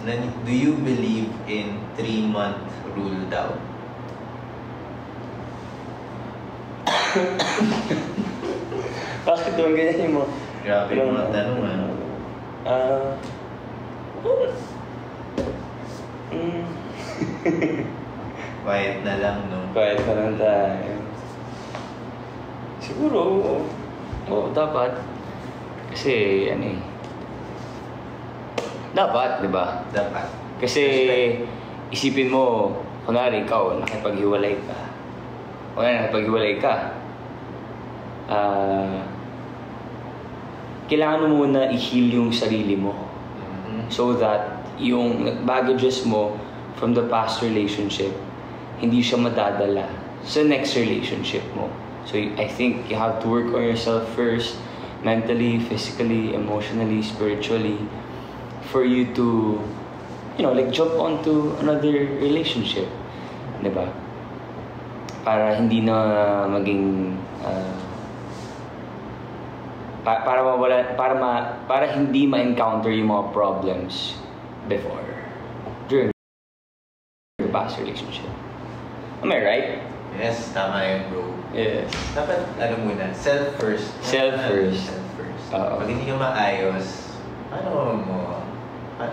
Do you believe in 3-month rule daw? Bakit doon ganyan yung mga... Grabe yung mga tanong, ano? Quiet na lang, no? Quiet na lang tayo. Siguro, dapat. Kasi, dapat, di ba? Dapat. Kasi, isipin mo, kunwari ikaw, nakipaghiwalay ka. Kailangan mo muna i-heal yung sarili mo. So that, yung baggages mo from the past relationship, hindi siya madadala sa next relationship mo. So, I think you have to work on yourself first, mentally, physically, emotionally, spiritually, for you to, jump onto another relationship. Diba? Para hindi na maging, para hindi ma-encounter yung mga problems before, during the past relationship. Am I right? Yes, tama yun, bro. Yes. Dapat, muna, self first. Self first. Pag hindi ka maayos,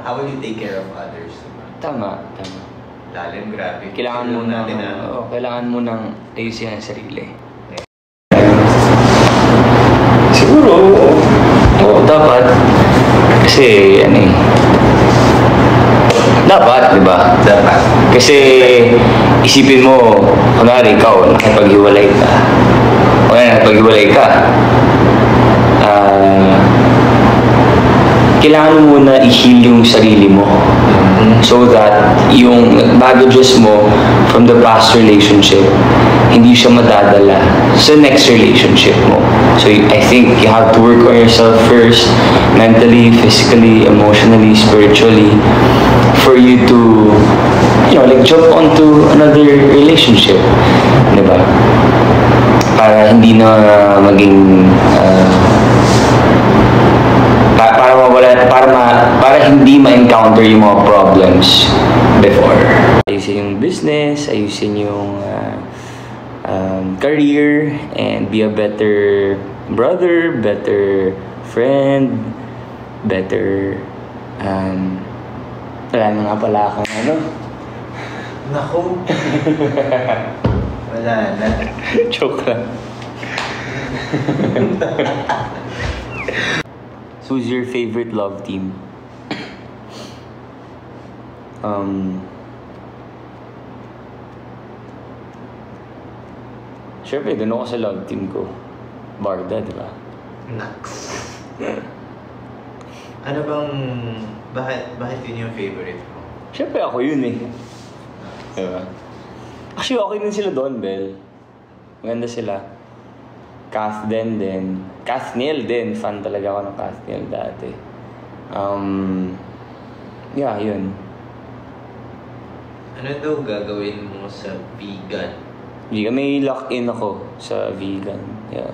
how will you take care of others? Diba? Tama. Lalim, grabe. Kailangan mo nang ayusin ang sarili. Siguro, dapat. Kasi, dapat, di ba? Dapat. Kasi, isipin mo, kunwari ikaw, nakipaghiwalay ka. Kailangan mo muna i-heal yung sarili mo. So that, yung baggages mo from the past relationship, hindi siya madadala sa next relationship mo. So, I think you have to work on yourself first, mentally, physically, emotionally, spiritually, for you to, jump onto another relationship. Diba? Para hindi na maging, para hindi ma-encounter yung mga problems before. Ayusin yung business, ayusin yung career, and be a better brother, better friend, better, wala na nga pala akong Naku! Wala na. Joke lang. So, who's your favorite love team? Siyempre, doon ako sa love team ko. Barda, di ba? Naks. Bakit yun yung favorite mo? Siyempre, ako yun eh. Diba? Actually, okay din sila doon, Bel. Maganda sila. Kathniel din. Fan talaga ako ng Kathniel dati. Yeah, yun. Ano daw gagawin mo sa vegan? May lock-in ako sa vegan. Yeah.